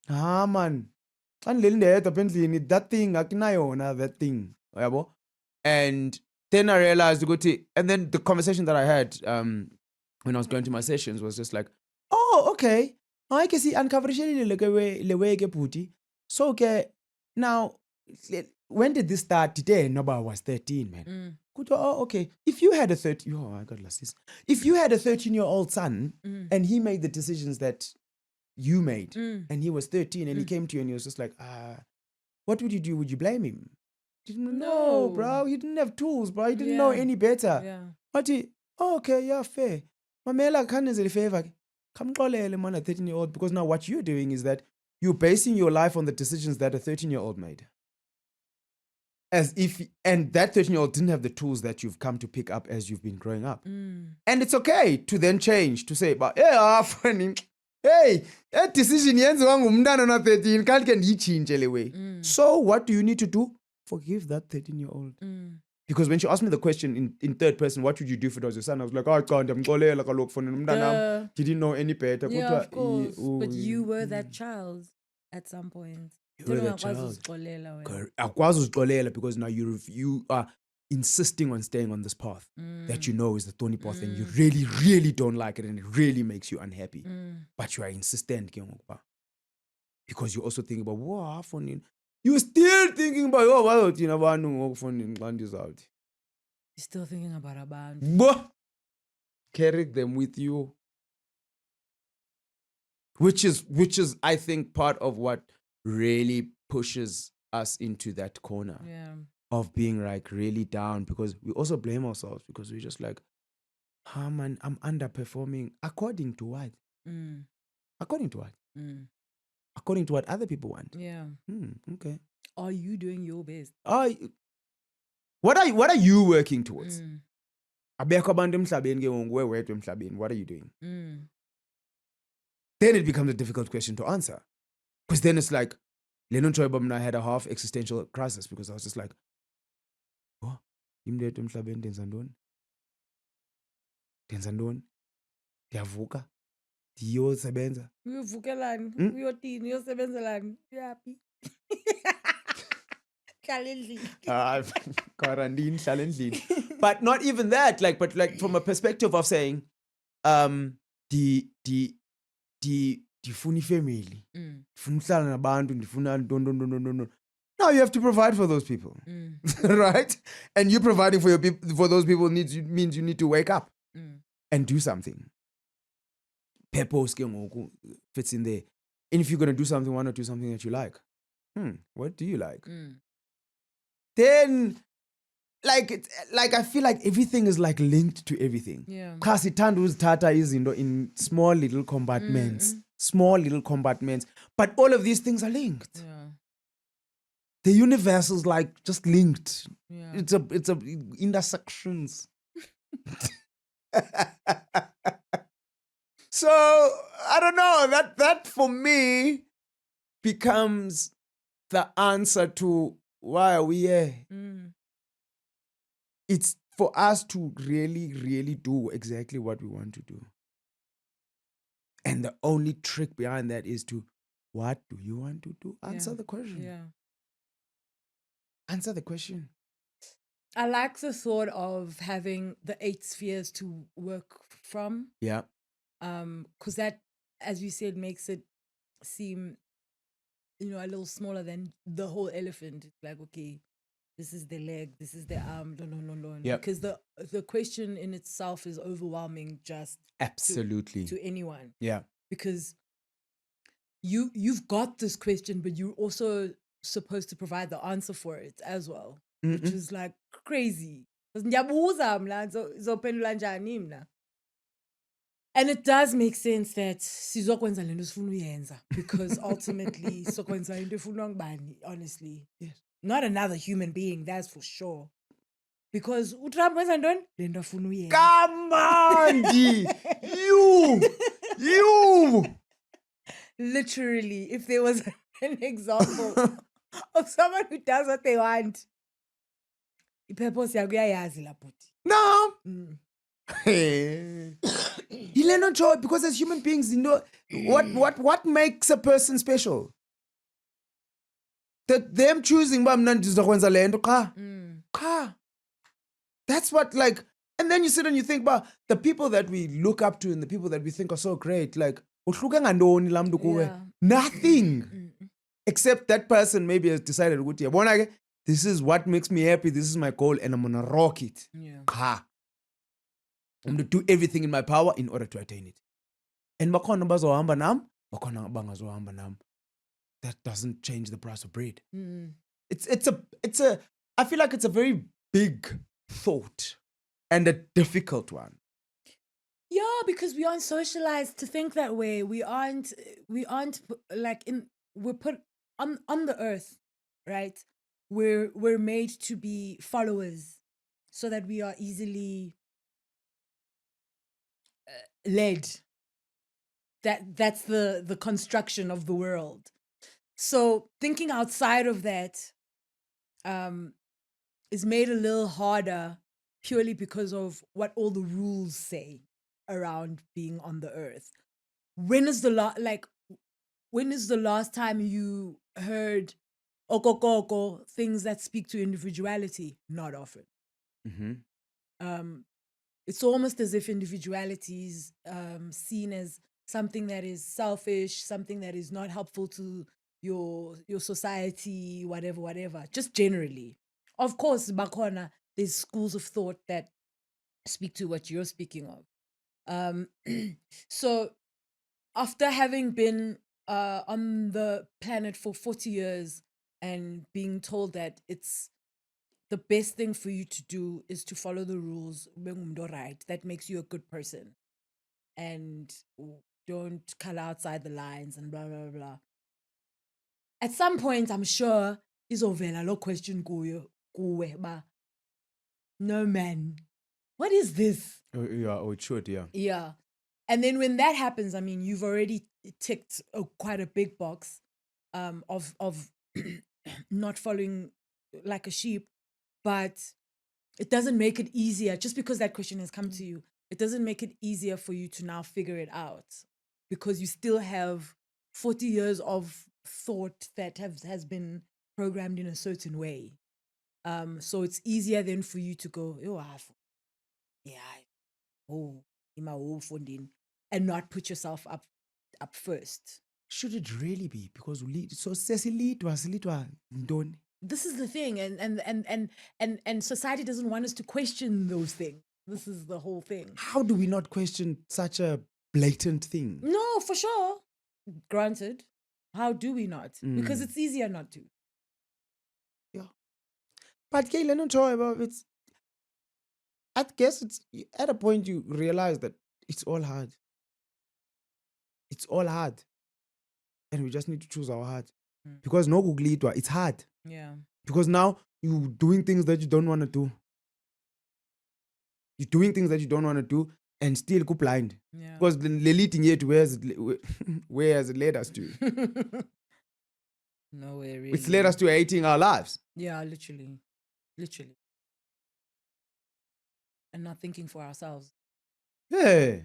man, that thing, that thing. Yabo? And then I realized, and then the conversation that I had when I was going to my sessions was just like, oh, okay. I can see uncover puti. So okay, now when did this start? Today, Noba was 13, man. Oh, okay. If you had a 13, oh, I got lost this. If you had a 13-year-old son and he made the decisions that you made, and he was 13 and he came to you and he was just like, what would you do? Would you blame him? Didn't know, No. bro. He didn't have tools, bro. He didn't know Yeah. any better. Yeah. But okay, yeah, fair. Mamela kanenzele favor. Kamxolele man, a 13-year-old, because now what you're doing is that you're basing your life on the decisions that a 13-year-old made. And that 13-year-old didn't have the tools that you've come to pick up as you've been growing up. And it's okay to then change, to say, but hey, that decision yenziwa ngumntana na 13 can't get yichinje le way. So what do you need to do? Forgive that 13-year-old. Because when she asked me the question in third person, what would you do if it was your son? I was like, can't. Didn't know any better. Yeah, Kuthiwa, of course. But you were mm. that child at some point. You were that Akwazi child. uzixolela wena. Akwazi uzixolela, because now you are insisting on staying on this path that you know is the thorny path, and you really, really don't like it, and it really makes you unhappy. But you are insistent, because you also think about, wow, funny. You're still thinking about, oh, why don't you know what out? You're still thinking about abantu. Carry them with you. Which is, I think, part of what really pushes us into that corner Yeah. of being like really down, because we also blame ourselves, because we're just like, man, I'm underperforming. According to what? According to what? According to what other people want. Yeah. Okay. Are you doing your best? What are you working towards? Abekho abantu emhlabeni ke ngoku wewedwa emhlabeni. What are you doing? Then it becomes a difficult question to answer. Because then it's like, Lennon Choiba and I had a half existential crisis, because I was just like, oh, imdedwa emhlabeni ndenza ntoni? Ndenza ntoni? Ndiyavuka. Ndiyosebenza. Uyovukelani? Uyotini? Uyosebenzelani? Uyaphi? Hlala endlini. Quarantine, hlala endlini. But not even that, but from a perspective of saying, ndifuna ifamily. Ndifuna uhlala nabantu, ndifuna no. Now you have to provide for those people. Right? And you providing for those people means you need to wake up and do something. Purpose fits in there. And if you're going to do something, why not do something that you like? What do you like? Then, I feel like everything is like linked to everything. Yeah. Kasi tandus tata is in small little compartments. Small little compartments. But all of these things are linked. Yeah. The universe is like just linked. Yeah. It's a intersections. So I don't know, that for me becomes the answer to why are we here. It's for us to really, really do exactly what we want to do. And the only trick behind that is to, what do you want to do? Answer the question. Yeah. Answer the question. I like the thought of having the 8 spheres to work from. Yeah. Because that, as you said, makes it seem, a little smaller than the whole elephant. It's like, okay, this is the leg, this is the arm, no. Yep. Because the question in itself is overwhelming just Absolutely. to anyone. Yeah. Because you've got this question, but you're also supposed to provide the answer for it as well, which is like crazy. Ndiyabuza mla, ngizophendula njani mina? And it does make sense that sizokwenza lento sifuna uyenza, because ultimately sizokwenza into efuna ngubani, honestly. Yes. Not another human being, that's for sure. Because uTrump wenza ntoni? Le nto afuna uyenza. Kamandi! You! Literally, if there was an example of someone who does what they want, i-purpose yakho uyayazi la bhuti. No! Mm. Yile nto ntsho, because as human beings, you know, what makes a person special? That them choosing uba mna ndizokwenza le nto qha. That's what, like, and then you sit and you think about the people that we look up to and the people that we think are so great, like, uhluke ngantoni laa mntu kuwe? Yeah. Nothing. Except that person maybe has decided, ukuthi yabona ke, this is what makes me happy, this is my goal, and I'm gonna rock it. Yeah. Qha. I'm gonna do everything in my power in order to attain it. And bakhona bazohamba nam, bakhona bangazohamba nam. That doesn't change the price of bread. Mm. It's a I feel like it's a very big thought and a difficult one. Yeah, because we aren't socialized to think that way. We aren't like we're put on the earth, right? We're made to be followers so that we are easily led. That's the construction of the world. So thinking outside of that is made a little harder purely because of what all the rules say around being on the earth. When is the last time you heard okokoko, things that speak to individuality? Not often. Mm-hmm. It's almost as if individuality is seen as something that is selfish, something that is not helpful to your society, whatever. Just generally. Of course, bakhona, there's schools of thought that speak to what you're speaking of. So after having been on the planet for 40 years and being told that it's the best thing for you to do is to follow the rules, right? That makes you a good person. And don't color outside the lines and blah, blah, blah. At some point, I'm sure, izovela lo question kuwe ba. No, man. What is this? It should, yeah. Yeah. And then when that happens, I mean, you've already ticked quite a big box of not following like a sheep, but it doesn't make it easier. Just because that question has come to you, it doesn't make it easier for you to now figure it out, because you still have 40 years of thought that has been programmed in a certain way. So it's easier then for you to go, and not put yourself up first. Should it really be? Because so silitwa ntoni? This is the thing, and society doesn't want us to question those things. This is the whole thing. How do we not question such a blatant thing? No, for sure. Granted. How do we not? Because it's easier not to. Yeah. But it's, I guess it's at a point you realize that it's all hard. It's all hard. And we just need to choose our heart. Because no kuglitwa, it's hard. Yeah. Because now you're doing things that you don't want to do. You're doing things that you don't want to do and still go blind. Yeah. Because the leading yet where has it led us to? Nowhere really. It's led us to hating our lives. Yeah, literally. And not thinking for ourselves. Yeah.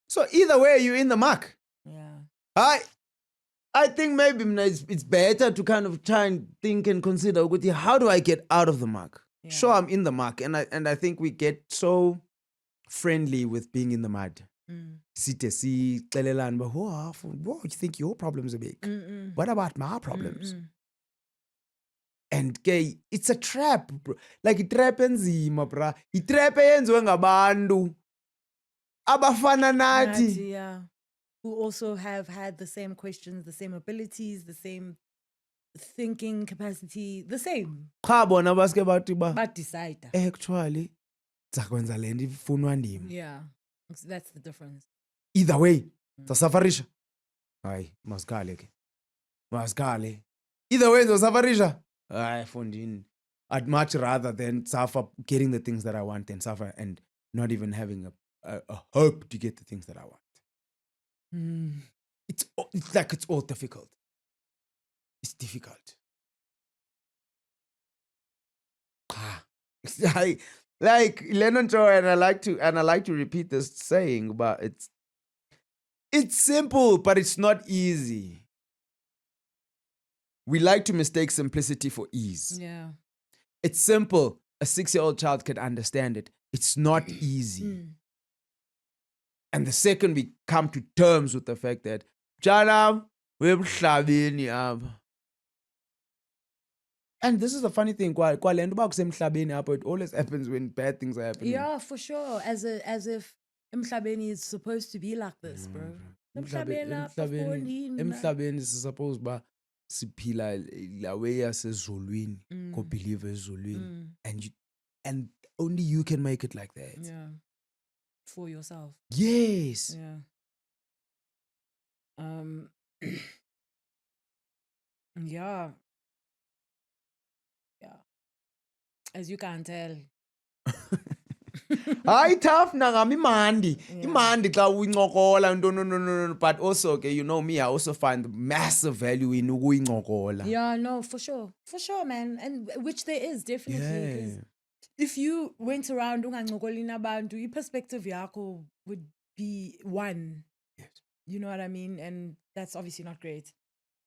So either way, you're in the muck. Yeah. I think maybe it's better to kind of try and think and consider, how do I get out of the muck? Yeah. Sure, I'm in the muck, and I think we get so friendly with being in the mud. You think your problems are big. What about my problems? And gay, it's a trap, bro. Like itrap enzima, bra. Itrap eyenziwe ngabantu abafana nathi. Yeah. Who also have had the same questions, the same abilities, the same thinking capacity, the same. Cha bona baske bathi ba. But decide. Actually, zakwenza le nto ifunwa ndim. Yeah. That's the difference. Either way, zasafarisha. Hayi, maskale ke. Maskale. Either way, zasafarisha. Hayi, fundini. I'd much rather than suffer getting the things that I want than suffer and not even having a hope to get the things that I want. It's like it's all difficult. It's difficult. Like Lennon Joy, and I like to repeat this saying, but it's simple, but it's not easy. We like to mistake simplicity for ease. Yeah. It's simple. A 6-year-old child can understand it. It's not easy. And the second we come to terms with the fact that Jana, we're emhlabeni apha. And this is the funny thing, kwale nto uba kusemhlabeni apha, it always happens when bad things are happening. Yeah, for sure. As if Mhlabeni is supposed to be like this, bro. Emhlabeni suppose uba siphila la way yasezulwini, go believe ezulwini. And only you can make it like that. Yeah. For yourself. Yes. Yeah. Yeah. Yeah. As you can tell. Hayi tough nangam imandi. Yeah. Imandi xa uyincokola no. But also, okay, you know me, I also find massive value in ukuyincokola. Yeah, no, for sure. For sure, man. And which there is, definitely. 'Cause if you went around ungancokoli nabantu, your perspective yakho would be one. Yes. You know what I mean? And that's obviously not great.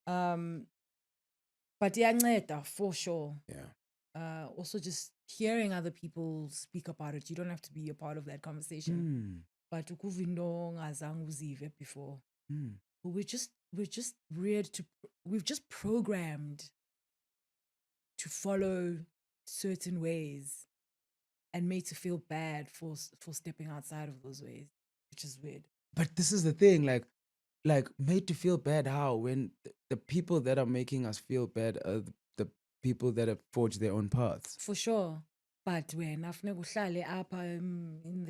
But iyanceda, for sure. Yeah. Also just hearing other people speak about it. You don't have to be a part of that conversation. But ukuva into ongazange uzive before. But we're just reared to, we've just programmed to follow certain ways and made to feel bad for stepping outside of those ways, which is weird. But this is the thing, like made to feel bad how? When the people that are making us feel bad are the people that have forged their own paths. For sure. But when afuneka uhlale apha in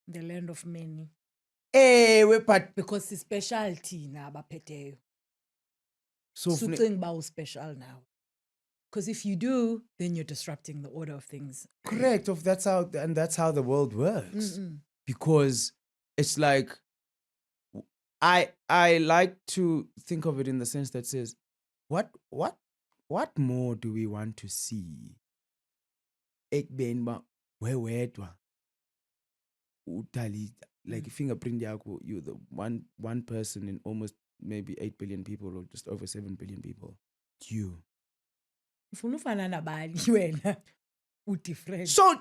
the land of many. But Because it's special thina abaphetheyo. so Sucinga uba special now. Because if you do, then you're disrupting the order of things. correct. That's how the world works. Because it's like I like to think of it in the sense that says, what more do we want to see? Ekubeni ba wewedwa utali, like fingerprint yakho, you're the one person in almost maybe 8 billion people or just over 7 billion people. You. Ufuna ufana nabani wena? Udifferent. So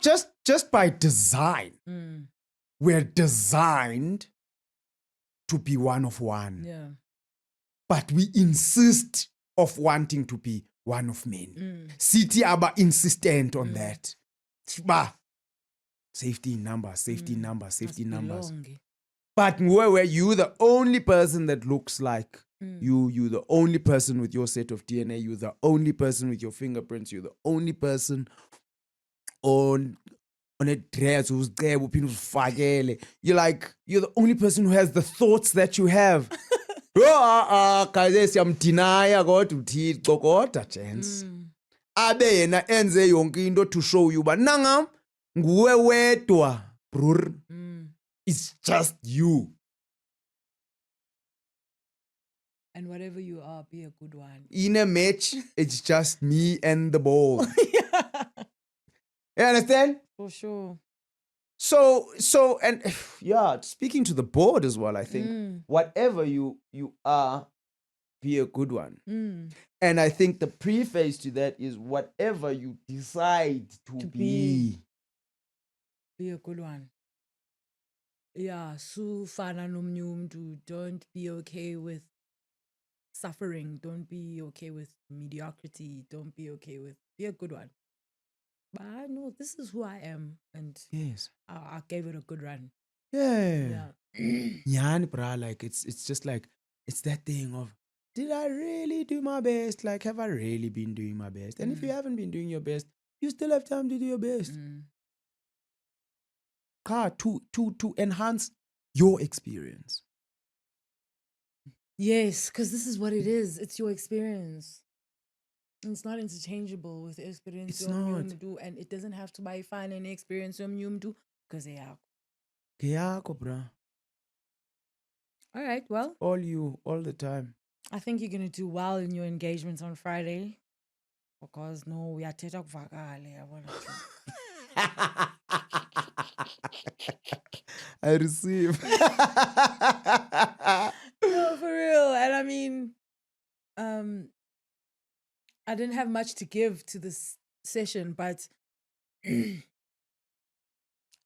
just by design, we're designed to be one of one. Yeah. But we insist of wanting to be one of many. City aba insistent on that. Ba safety in numbers, safety numbers. Belonge. But where you the only person that looks like you the only person with your set of DNA, you're the only person with your fingerprints, you're the only person on a dress who's there, you're the only person who has the thoughts that you have. Guys, siyamdinaya kodwa uThixo kodwa gents. Abe yena enze yonke into to show you ba nanga nguwe wedwa, brr. It's just you. And whatever you are, be a good one. In a match, it's just me and the ball. Yeah. You understand? For sure. So, and yeah, speaking to the board as well, I think whatever you are, be a good one. And I think the preface to that is whatever you decide to be. Be a good one. Yeah, sufana nomnye umuntu, don't be okay with suffering. Don't be okay with mediocrity. Don't be okay with, be a good one. But I know this is who I am, and Yes. I gave it a good run. Yeah. Yeah. Yan, brah, like it's just like it's that thing of, did I really do my best? Like, have I really been doing my best? And if you haven't been doing your best, you still have time to do your best. To enhance your experience. Yes, because this is what it is. It's your experience. It's not interchangeable with experience It's not. do, and it doesn't have to be fun and experience do because they are. Keyako, bruh. All right, well, All you, all the time. I think you're gonna do well in your engagements on Friday. Because no, we are teta kuvakale, I wanna do. I receive. No, for real. And I mean, I didn't have much to give to this session, but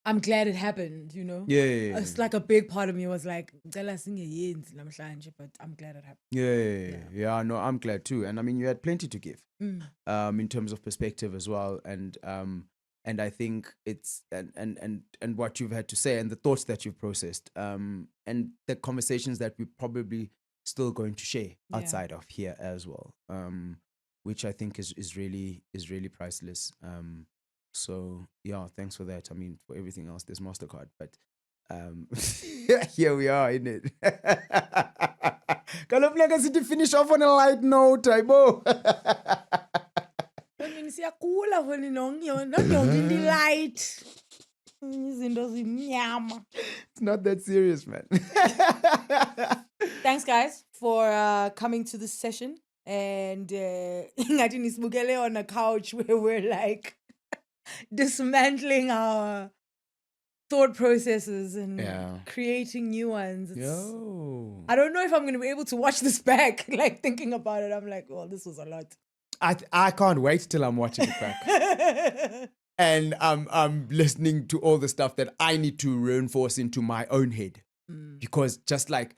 I'm glad it happened, you know? Yeah. It's like a big part of me was like, "Ngicela singeyenzi namhlanje," but I'm glad it happened. Yeah. No, I'm glad too. And I mean, you had plenty to give, Mm. in terms of perspective as well. And I think it's and what you've had to say and the thoughts that you've processed, and the conversations that we're probably still going to share Yeah. outside of here as well. Which I think is really priceless. So yeah, thanks for that. I mean, for everything else, there's MasterCard, but here we are in it. Kaloku funeka sithi finish off on a light note, Aibo. Yini siyakula foni nonke light. Izinto zimnyama. It's not that serious, man. Thanks, guys, for coming to this session. And ngathi nisibukele on a couch where we're like dismantling our thought processes and Yeah. creating new ones. Yo. I don't know if I'm going to be able to watch this back. Like thinking about it, I'm like, oh, this was a lot. I can't wait till I'm watching it back. And I'm listening to all the stuff that I need to reinforce into my own head. Because just like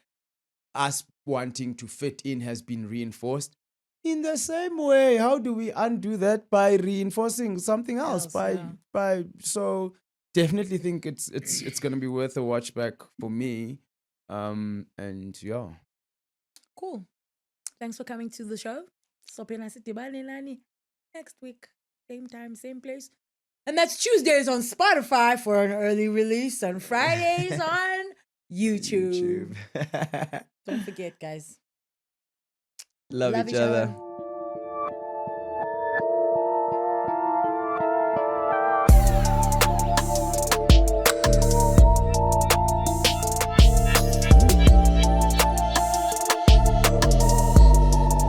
us wanting to fit in has been reinforced, in the same way, how do we undo that? By reinforcing something else. By so definitely think it's gonna be worth a watch back for me. And yeah. Cool. Thanks for coming to the show. Sopena Sitibane Lani. Next week, same time, same place. And that's Tuesdays on Spotify for an early release, on Fridays on YouTube. Don't forget, guys. Love each other.